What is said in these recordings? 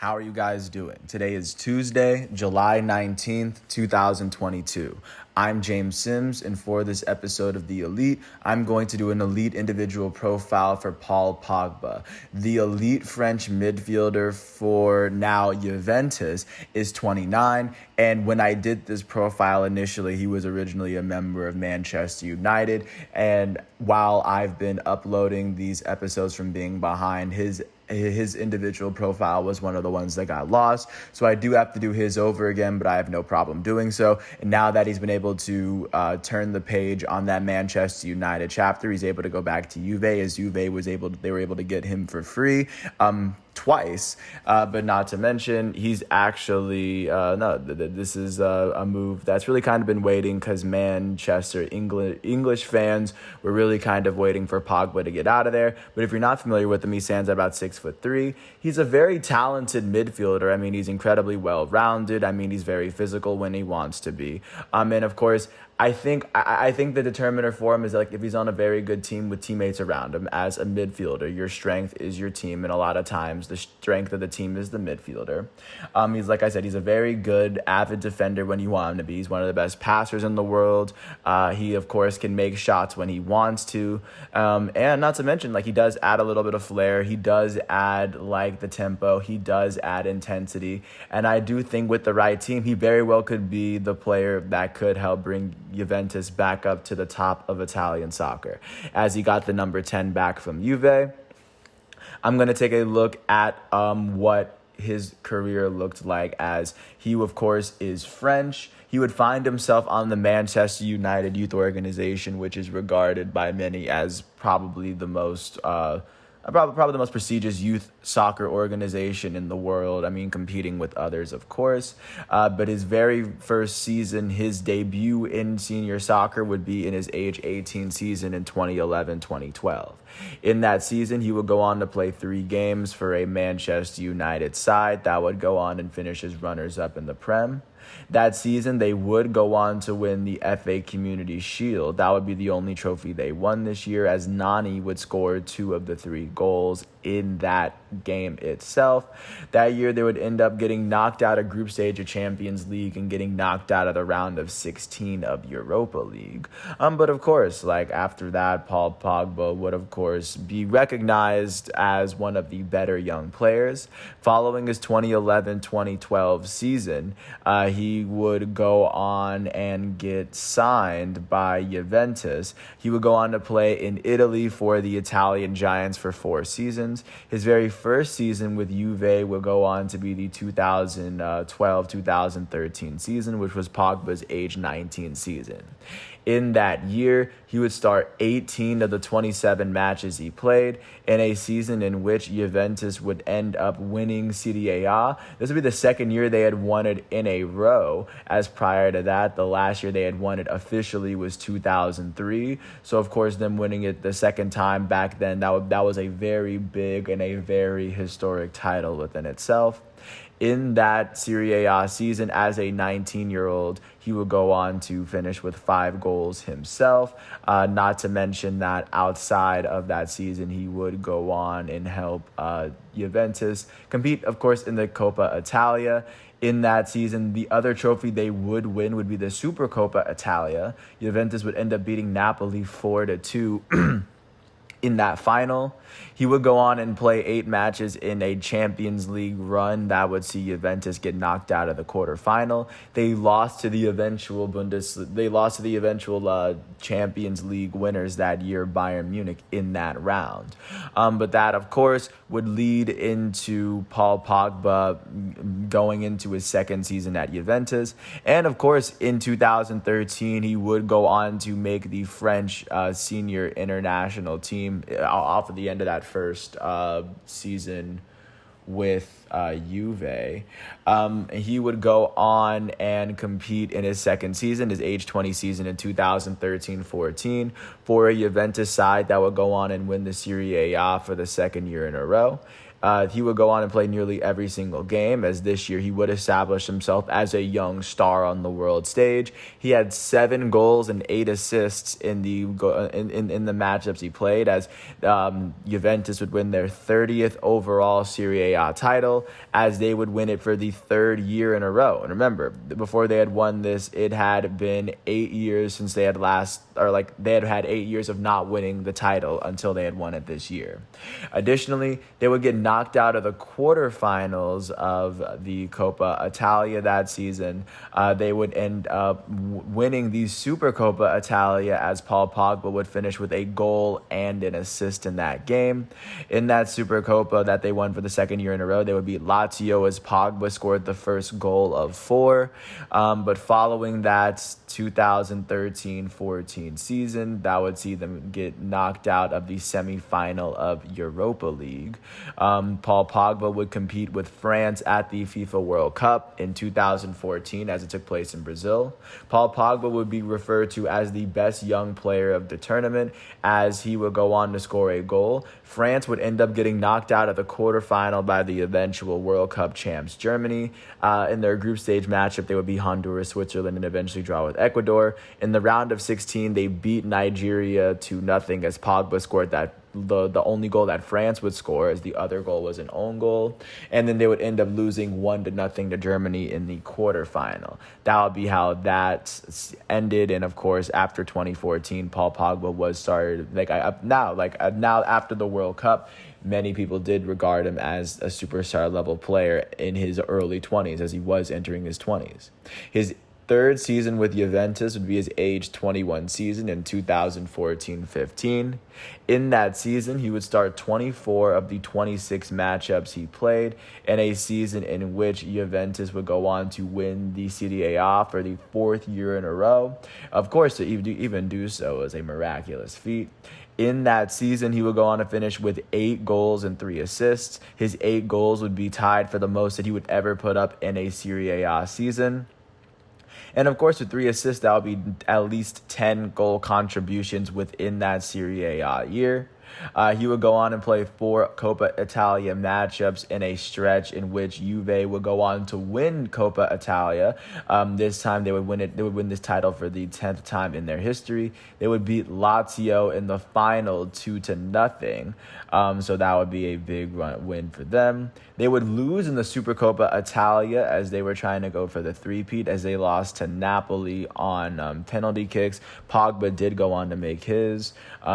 How are you guys doing? Today is Tuesday, July 19th, 2022. I'm James Sims, and for this episode of The Elite, I'm going to do an elite individual profile for Paul Pogba. The elite French midfielder for now Juventus is 29, and when I did this profile initially, he was originally a member of Manchester United, and while I've been uploading these episodes from being behind, his individual profile was one of the ones that got lost. So I do have to do his over again, but I have no problem doing so. And now that he's been able to turn the page on that Manchester United chapter, he's able to go back to Juve, as Juve they were able to get him for free twice, but not to mention he's actually this is a move that's really kind of been waiting, because Manchester English fans were really kind of waiting for Pogba to get out of there. But if you're not familiar with him, he stands at about 6'3". He's a very talented midfielder. I mean, he's incredibly well-rounded. I mean, he's very physical when he wants to be. And of course, I think the determiner for him is, like, if he's on a very good team with teammates around him. As a midfielder, your strength is your team, and a lot of times the strength of the team is the midfielder. He's, like I said, he's a very good, avid defender when you want him to be. He's one of the best passers in the world. He, of course, can make shots when he wants to. And not to mention, like, he does add a little bit of flair. He does add, like, the tempo. He does add intensity. And I do think with the right team, he very well could be the player that could help bring Juventus back up to the top of Italian soccer, as he got the number 10 back from Juve. I'm going to take a look at what his career looked like, as he, of course, is French. He would find himself on the Manchester United youth organization, which is regarded by many as probably the most probably the most prestigious youth soccer organization in the world. I mean, competing with others, of course. But his very first season, his debut in senior soccer, would be in his age 18 season in 2011-2012. In that season, he would go on to play 3 games for a Manchester United side that would go on and finish as runners-up in the Prem. That season, they would go on to win the FA Community Shield. That would be the only trophy they won this year, as Nani would score 2 of the 3 goals in that game itself. That year, they would end up getting knocked out of group stage of Champions League and getting knocked out of the round of 16 of Europa League. But of course, like, after that, Paul Pogba would, of course, be recognized as one of the better young players. Following his 2011-2012 season, he would go on and get signed by Juventus. He would go on to play in Italy for the Italian Giants for 4 seasons. His very first season with Juve would go on to be the 2012-2013 season, which was Pogba's age 19 season. In that year, he would start 18 of the 27 matches he played in a season in which Juventus would end up winning Serie A. This would be the second year they had won it in a row, as prior to that, the last year they had won it officially was 2003. So, of course, them winning it the second time back then, that was a very big and a very historic title within itself. In that Serie A season, as a 19-year-old, he would go on to finish with 5 goals himself. Not to mention that outside of that season, he would go on and help Juventus compete, of course, in the Coppa Italia. In that season, the other trophy they would win would be the Supercoppa Italia. Juventus would end up beating Napoli 4-2 in that final. He would go on and play 8 matches in a Champions League run that would see Juventus get knocked out of the quarterfinal. They lost to the eventual Champions League winners that year, Bayern Munich, in that round. But that, of course, would lead into Paul Pogba going into his second season at Juventus. And, of course, in 2013, he would go on to make the French senior international team off of the end of that first season with Juve. He would go on and compete in his second season, his age 20 season in 2013-14, for a Juventus side that would go on and win the Serie A for the second year in a row. He would go on and play nearly every single game, as this year he would establish himself as a young star on the world stage. He had 7 goals and 8 assists in the matchups he played, as Juventus would win their 30th overall Serie A title, as they would win it for the 3rd year in a row. And remember, before they had won this, it had been 8 years since they had had 8 years of not winning the title until they had won it this year. Additionally, they would get knocked out of the quarterfinals of the Coppa Italia that season. They would end up winning the Supercoppa Italia, as Paul Pogba would finish with a goal and an assist in that game. In that Supercoppa that they won for the 2nd year in a row, they would beat Lazio, as Pogba scored the first goal of 4. But following that 2013-14 season, that would see them get knocked out of the semifinal of Europa League. Paul Pogba would compete with France at the FIFA World Cup in 2014, as it took place in Brazil. Paul Pogba would be referred to as the best young player of the tournament, as he would go on to score a goal. France would end up getting knocked out of the quarterfinal by the eventual World Cup champs Germany. In their group stage matchup, they would beat Honduras, Switzerland, and eventually draw with Ecuador. In the round of 16, they beat Nigeria 2-0, as Pogba scored the only goal that France would score, as the other goal was an own goal. And then they would end up losing 1-0 to Germany in the quarterfinal. That would be how that ended. And of course, after 2014, Paul Pogba was started now after the World Cup. Many people did regard him as a superstar level player in his early 20s, as he was entering his 20s. His 3rd season with Juventus would be his age 21 season in 2014-15. In that season, he would start 24 of the 26 matchups he played, in a season in which Juventus would go on to win the Serie A for the 4th year in a row. Of course, to even do so was a miraculous feat. In that season, he would go on to finish with 8 goals and 3 assists. His 8 goals would be tied for the most that he would ever put up in a Serie A season. And of course, with 3 assists, that would be at least 10 goal contributions within that Serie A year. He would go on and play 4 Coppa Italia matchups in a stretch in which Juve would go on to win Coppa Italia. This time they would win it. They would win this title for the 10th time in their history. They would beat Lazio in the final 2-0. So that would be a big win for them. They would lose in the Supercoppa Italia, as they were trying to go for the three-peat, as they lost to Napoli on penalty kicks. Pogba did go on to make his.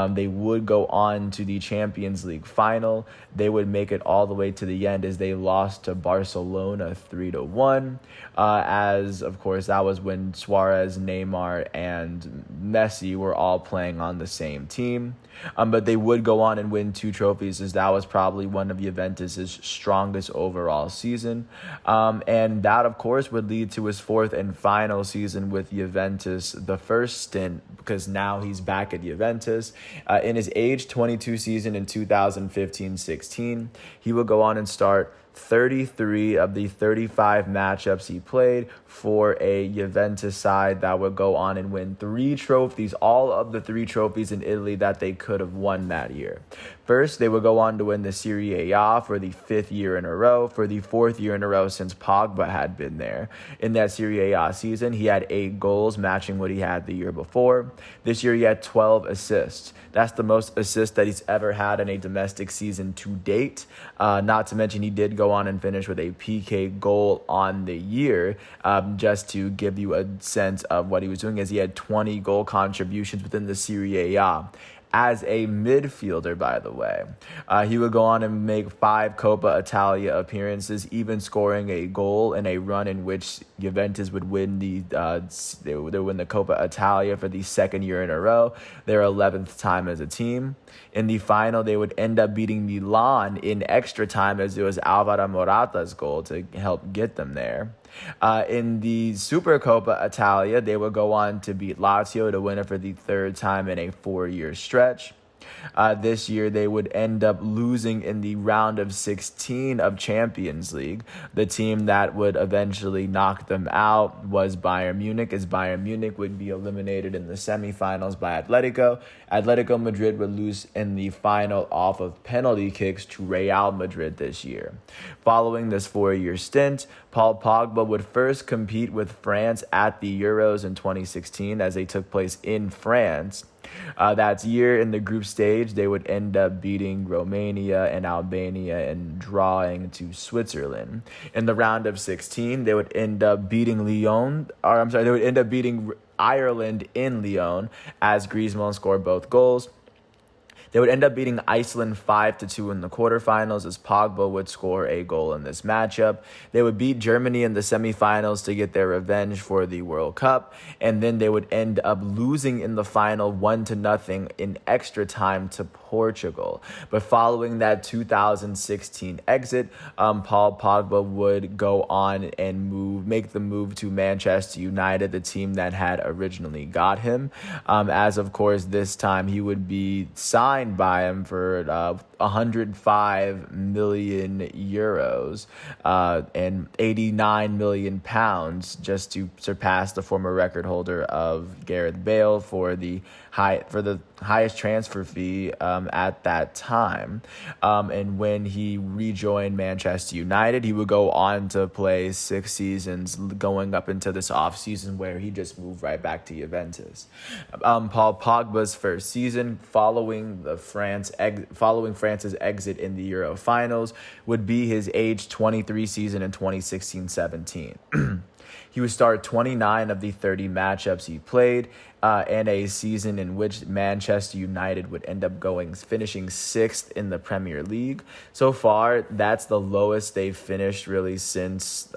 They would go on to the Champions League final. They would make it all the way to the end, as they lost to Barcelona 3-1. As, of course, that was when Suarez, Neymar, and Messi were all playing on the same team. But they would go on and win 2 trophies, as that was probably one of Juventus's strongest overall season. And that, of course, would lead to his 4th and final season with Juventus, the first stint, because now he's back at Juventus. In his age 22 season in 2015-16, he would go on and start 33 of the 35 matchups he played for a Juventus side that would go on and win 3 trophies, all of the 3 trophies in Italy that they could have won that year. First, they would go on to win the Serie A for the 5th year in a row, for the 4th year in a row since Pogba had been there. In that Serie A season, he had 8 goals, matching what he had the year before. This year, he had 12 assists. That's the most assists that he's ever had in a domestic season to date. Not to mention, he did go on and finish with a PK goal on the year, just to give you a sense of what he was doing, as he had 20 goal contributions within the Serie A. As a midfielder, by the way, he would go on and make 5 Coppa Italia appearances, even scoring a goal in a run in which Juventus would win the Coppa Italia for the 2nd year in a row, their 11th time as a team. In the final, they would end up beating Milan in extra time, as it was Alvaro Morata's goal to help get them there. In the Supercoppa Italia, they would go on to beat Lazio to win it for the 3rd time in a 4-year stretch. This year, they would end up losing in the round of 16 of Champions League. The team that would eventually knock them out was Bayern Munich, as Bayern Munich would be eliminated in the semifinals by Atletico. Atletico Madrid would lose in the final off of penalty kicks to Real Madrid this year. Following this 4-year stint, Paul Pogba would first compete with France at the Euros in 2016 as they took place in France. That year in the group stage, they would end up beating Romania and Albania and drawing to Switzerland. In the round of 16, they would end up beating they would end up beating Ireland in Lyon as Griezmann scored both goals. They would end up beating Iceland 5-2 in the quarterfinals as Pogba would score a goal in this matchup. They would beat Germany in the semifinals to get their revenge for the World Cup, and then they would end up losing in the final 1-0 in extra time to Portugal. But following that 2016 exit, Paul Pogba would go on and make the move to Manchester United, the team that had originally got him. As of course, this time he would be signed by him for 105 million euros and 89 million pounds, just to surpass the former record holder of Gareth Bale for the highest transfer fee at that time. And when he rejoined Manchester United, he would go on to play 6 seasons, going up into this offseason where he just moved right back to Juventus. Paul Pogba's first season following France's exit in the Euro finals would be his age 23 season in 2016-17. He would start 29 of the 30 matchups he played, in a season in which Manchester United would end up finishing 6th in the Premier League. So far, that's the lowest they've finished really since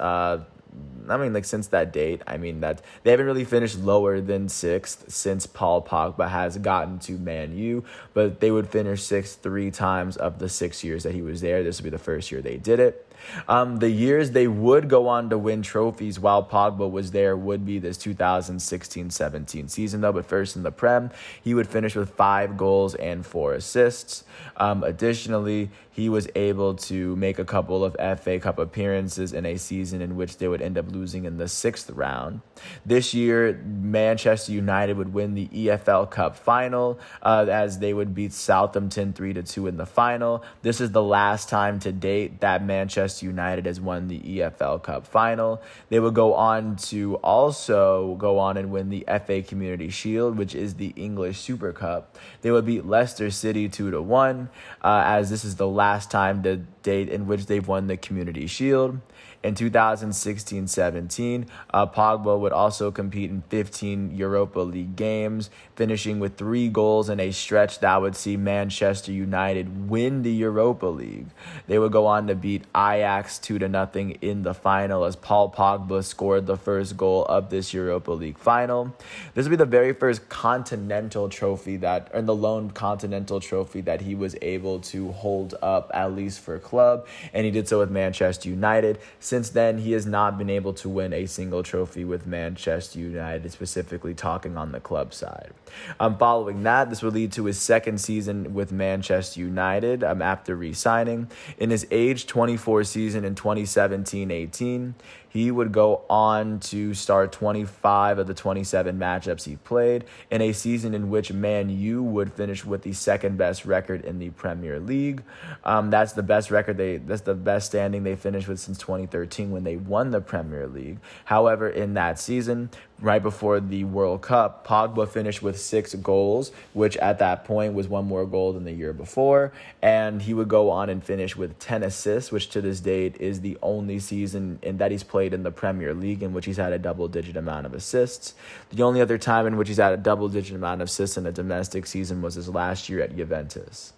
since that date. That they haven't really finished lower than 6th since Paul Pogba has gotten to Man U, but they would finish 6th 3 times of the 6 years that he was there. This would be the first year they did it. The years they would go on to win trophies while Pogba was there would be this 2016-17 season, though. But first in the Prem, he would finish with 5 goals and 4 assists. Additionally, he was able to make a couple of FA Cup appearances in a season in which they would end up losing in the 6th round. This year, Manchester United would win the EFL Cup final as they would beat Southampton 3-2 in the final. This is the last time to date that Manchester United has won the EFL Cup final. They would go on to also go on and win the FA Community Shield, which is the English Super Cup. They would beat Leicester City 2-1, as this is the last time to date in which they've won the Community Shield. In 2016-17, Pogba would also compete in 15 Europa League games, finishing with 3 goals in a stretch that would see Manchester United win the Europa League. They would go on to beat Ajax 2-0 in the final as Paul Pogba scored the first goal of this Europa League final. This would be the very first continental trophy the lone continental trophy that he was able to hold up, at least for club, and he did so with Manchester United. Since then, he has not been able to win a single trophy with Manchester United, specifically talking on the club side. Following that, this would lead to his second season with Manchester United after re-signing. In his age 24 season in 2017-18, he would go on to start 25 of the 27 matchups he played in a season in which Man U would finish with the second best record in the Premier League. That's the best record that's the best standing they finished with since 2013 when they won the Premier League. However, in that season, right before the World Cup, Pogba finished with 6 goals, which at that point was 1 more goal than the year before, and he would go on and finish with 10 assists, which to this date is the only season that he's played in the Premier League in which he's had a double-digit amount of assists. The only other time in which he's had a double-digit amount of assists in a domestic season was his last year at Juventus.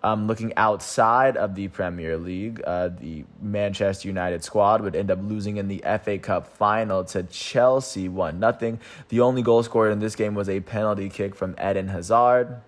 Looking outside of the Premier League, the Manchester United squad would end up losing in the FA Cup final to Chelsea 1-0. The only goal scored in this game was a penalty kick from Eden Hazard.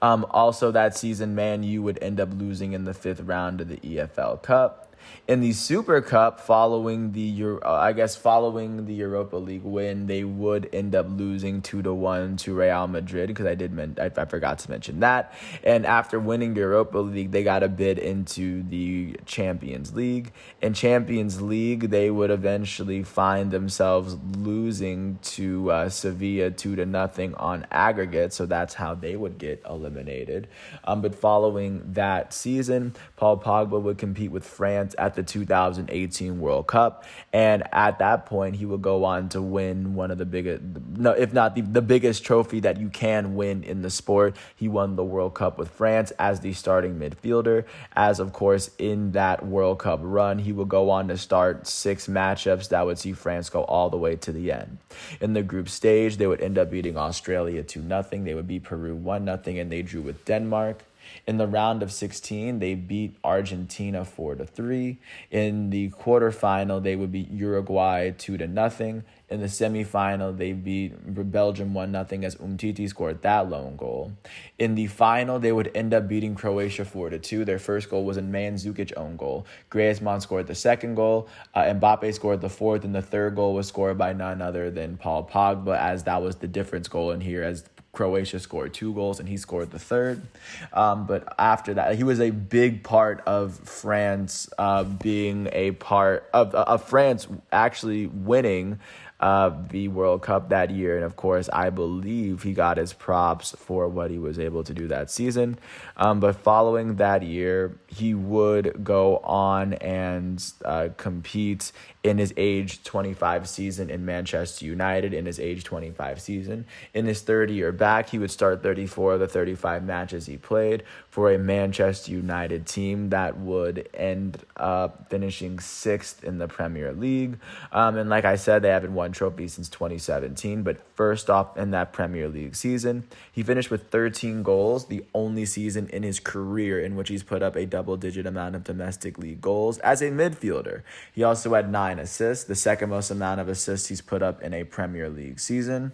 Also that season, Man U would end up losing in the 5th round of the EFL Cup. In the Super Cup, following the Europa League win, they would end up losing 2-1 to Real Madrid, because I forgot to mention that. And after winning the Europa League, they got a bid into the Champions League. In Champions League, they would eventually find themselves losing to Sevilla 2-0 on aggregate, so that's how they would get eliminated. But following that season, Paul Pogba would compete with France at the 2018 World Cup, and at that point he would go on to win one of the biggest, no, if not the biggest trophy that you can win in the sport. He won the World Cup with France as the starting midfielder, as of course in that World Cup run he would go on to start 6 matchups that would see France go all the way to the end. In the group stage, they would end up beating Australia 2-0, they would beat Peru 1-0, and they drew with Denmark. In the round of 16, they beat Argentina 4-3. In the quarterfinal, they would beat Uruguay 2-0. In the semifinal, they beat Belgium 1-0 as Umtiti scored that lone goal. In the final, they would end up beating Croatia 4-2. Their first goal was a Mandzukic own goal. Griezmann scored the second goal. Mbappe scored the fourth, and the third goal was scored by none other than Paul Pogba, as that was the difference goal in here, as Croatia scored 2 goals and he scored the third. But after that, he was a big part of France being a part of France actually winning the World Cup that year. And of course, I believe he got his props for what he was able to do that season. But following that year, he would go on and compete in his age 25 season in Manchester United, in his age 25 season. In his third year back, he would start 34 of the 35 matches he played for a Manchester United team that would end up finishing 6th in the Premier League. And like I said, they haven't won trophy since 2017, but first off in that Premier League season, he finished with 13 goals, the only season in his career in which he's put up a double-digit amount of domestic league goals as a midfielder. He also had 9 assists, the second most amount of assists he's put up in a Premier League season.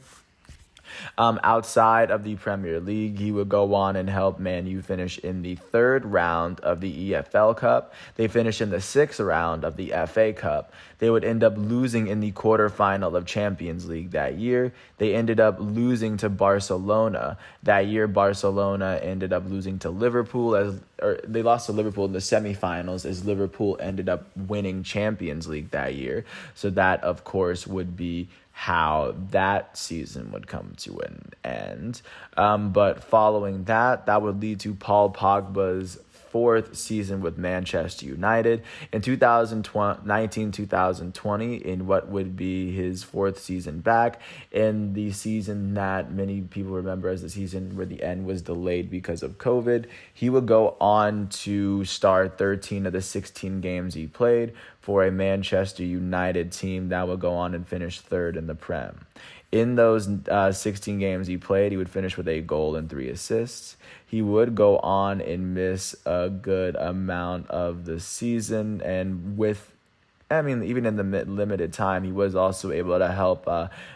Outside of the Premier League, he would go on and help Man U finish in the 3rd round of the EFL Cup. They finished in the 6th round of the FA Cup. They would end up losing in the quarterfinal of Champions League that year. They ended up losing to Barcelona. That year, Barcelona ended up losing to Liverpool, they lost to Liverpool in the semifinals, as Liverpool ended up winning Champions League that year. So that, of course, would be how that season would come to an end. But following that would lead to Paul Pogba's 4th season with Manchester United. In 2019-2020, in what would be his 4th season back, in the season that many people remember as the season where the end was delayed because of COVID, he would go on to start 13 of the 16 games he played for a Manchester United team that would go on and finish 3rd in the Prem. In those 16 games he played, he would finish with a goal and 3 assists. He would go on and miss a good amount of the season, and even in the limited time, he was also able to help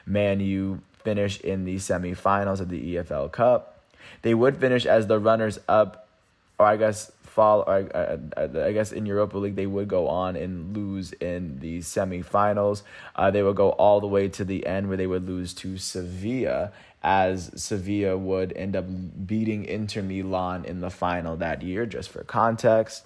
Man U finish in the semifinals of the EFL Cup. They would finish as the runners-up, or I guess in Europa League, they would go on and lose in the semifinals. They would go all the way to the end, where they would lose to Sevilla, as Sevilla would end up beating Inter Milan in the final that year, just for context.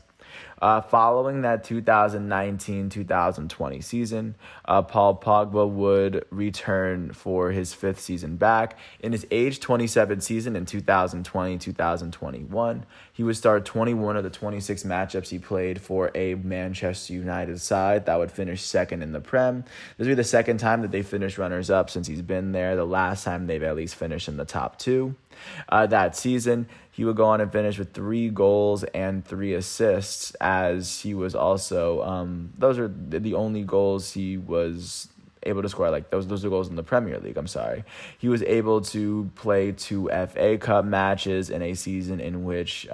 Following that 2019-2020 season, Paul Pogba would return for his 5th season back. In his age 27 season in 2020-2021, he would start 21 of the 26 matchups he played for a Manchester United side that would finish 2nd in the Prem. This would be the 2nd time that they finished runners-up since he's been there. The last time they've at least finished in the top 2. That season, he would go on and finish with 3 goals and 3 assists, as he was also, those are the only goals he was able to score. Like those are goals in the Premier League, I'm sorry. He was able to play 2 FA Cup matches in a season in which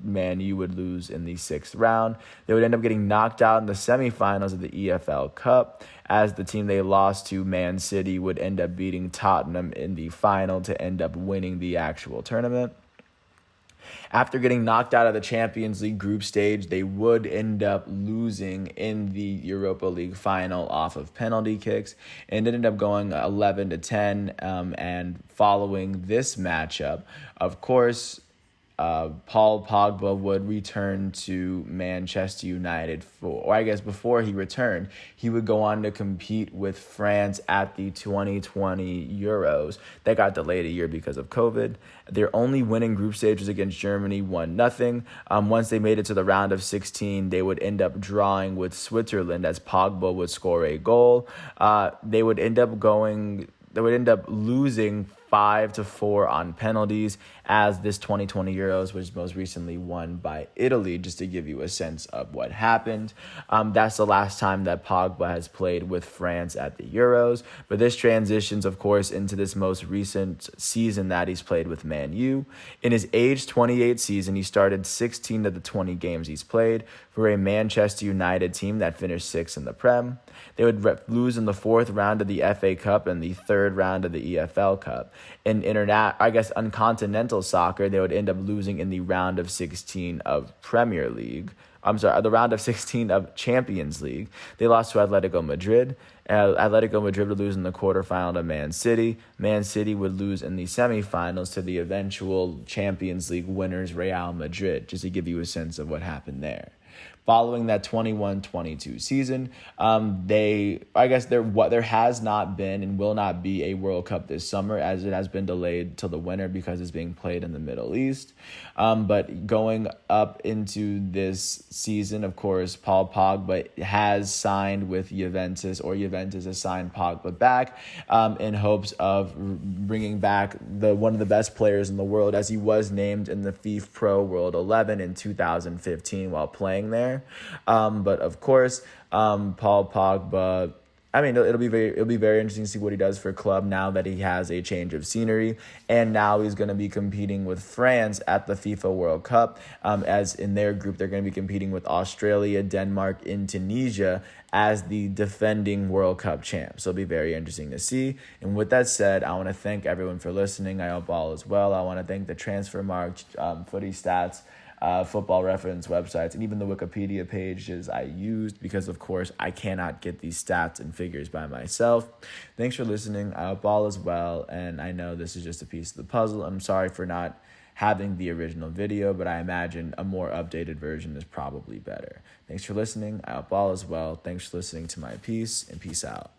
Man U would lose in the 6th round. They would end up getting knocked out in the semifinals of the EFL Cup, as the team they lost to, Man City, would end up beating Tottenham in the final to end up winning the actual tournament. After getting knocked out of the Champions League group stage, they would end up losing in the Europa League final off of penalty kicks, and it ended up going 11-10. And following this matchup, of course, Paul Pogba would return to Manchester United or I guess before he returned, he would go on to compete with France at the 2020 Euros. That got delayed a year because of COVID. Their only winning group stage was against Germany, 1-0. Once they made it to the round of 16, they would end up drawing with Switzerland as Pogba would score a goal. They would end up losing 5-4 on penalties, as this 2020 Euros was most recently won by Italy, just to give you a sense of what happened. That's the last time that Pogba has played with France at the Euros, but this transitions, of course, into this most recent season that he's played with Man U. In his age 28 season, he started 16 of the 20 games he's played for a Manchester United team that finished 6th in the Prem. They would lose in the 4th round of the FA Cup and the 3rd round of the EFL Cup. In on continental soccer, they would end up losing in the round of 16 of Premier League. The round of 16 of Champions League. They lost to Atletico Madrid. Atletico Madrid would lose in the quarterfinal to Man City. Man City would lose in the semifinals to the eventual Champions League winners, Real Madrid, just to give you a sense of what happened there. Following that 21-22 season, there has not been and will not be a World Cup this summer, as it has been delayed till the winter because it's being played in the Middle East. But going up into this season, of course, Paul Pogba has signed with Juventus, or Juventus has signed Pogba back in hopes of bringing back one of the best players in the world, as he was named in the FIFA Pro World 11 in 2015 while playing there. But of course, Paul Pogba, it'll be very interesting to see what he does for club now that he has a change of scenery, and now he's going to be competing with France at the FIFA World Cup. As in their group, they're going to be competing with Australia, Denmark, and Tunisia as the defending World Cup champs. So it'll be very interesting to see. And with that said, I want to thank everyone for listening. I hope all is well. I want to thank the Transfermarkt, Footy Stats, Football Reference websites, and even the Wikipedia pages I used, because of course I cannot get these stats and figures by myself. Thanks for listening. I hope all is well, and I know this is just a piece of the puzzle. I'm sorry for not having the original video, but I imagine a more updated version is probably better. Thanks for listening. I hope all is well. Thanks for listening to my piece, and peace out.